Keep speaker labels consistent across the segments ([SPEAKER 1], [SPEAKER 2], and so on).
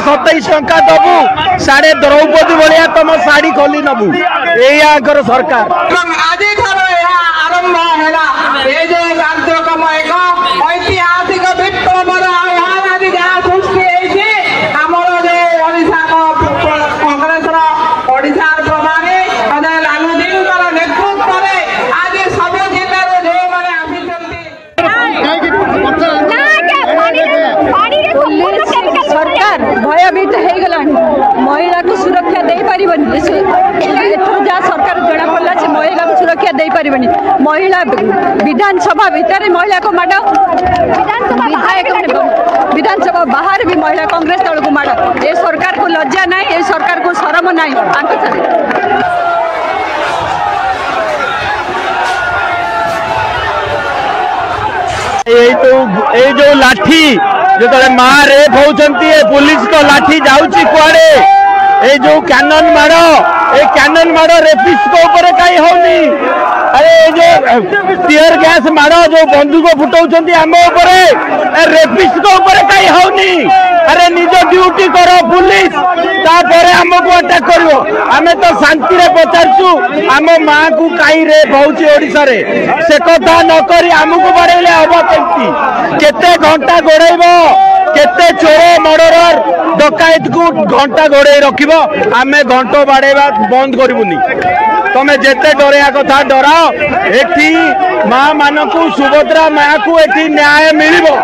[SPEAKER 1] 27 टंका दबु साढ़े द्रौपदी भाया तुम शाढ़ी खोली नबु यार सरकार
[SPEAKER 2] आज आरंभ है कार्यक्रम एक ऐतिहासिक विप्लवर आज जहाँ सृष्टि आमर जो कांग्रेस ओडिशा प्रधानी लालूजी नेतृत्व में आज सब जिले जो मैंने
[SPEAKER 3] सरकार भयभीत हो गला महिला को सुरक्षा दे पारिबनी जहाँ सरकार जना पड़ा से महिला को सुरक्षा दे पारिबनी महिला विधानसभा भितर महिला को माड़ विधानसभा बाहर भी महिला कांग्रेस दल को माड़ ये सरकार को लज्जा ना ये सरकार को शरम ना
[SPEAKER 1] ये जो लाठी जो माँ रेप होती पुलिस को लाठी जाऊँगी कुआड़े ये जो कैनन माड़ ये कैनन माड़ रेपिस्ट को ऊपर कहीं होनी अरे जो टीयर गैस माड़ जो बंदूक फुटाऊँ आम रेपिस्ट को ऊपर कहीं होनी अरे निज ड्यूटी करो पुलिस तापर आमको अटैक कर आम तो शांति रे पचारचु आम माँ को कहीं रेप होशा से कथा नक आमको बढ़ेले हम केते घंटा गोड़ेब केते चोर मर्डरर डकायत को घंटा गोड़े रखिब आमे घंटो बाड़ेबा बंद करूनी तमें जेते डरया कथा डराओ एठी माँ मानक सुभद्रा माँ को एठी न्याय मिलिबो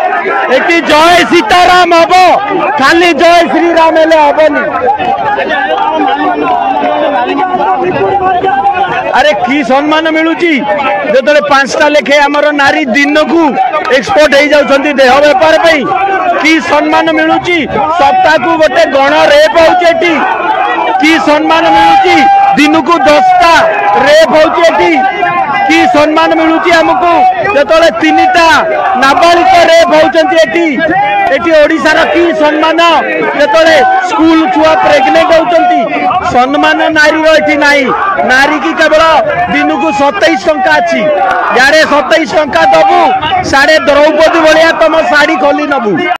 [SPEAKER 1] एठी जय सीताराम हबो खाली जय श्री राम हेले हबनी अरे की सम्मान मिलूची जो 5टा लेखे आमर नारी दिन को एक्सपोर्ट हो जाउछंती देह व्यापार पई की सम्मान मिलूची सप्ताह को गोटे गण रेप होची की सम्मान मिलूची दिन को 10टा रेप होची की सम्मान मिलूची हमको जो 3टा नाबालिग रेप होती ओडिशार की सम्मान जो स्कूल छुआ प्रेगनेंट होती सम्मान नारी रही नाई नारी की केवल दिन को 27 टंका अच्छी यारे 27 टंका दबु साढ़े द्रौपदी भाया तुम शाढ़ी खोली नबु।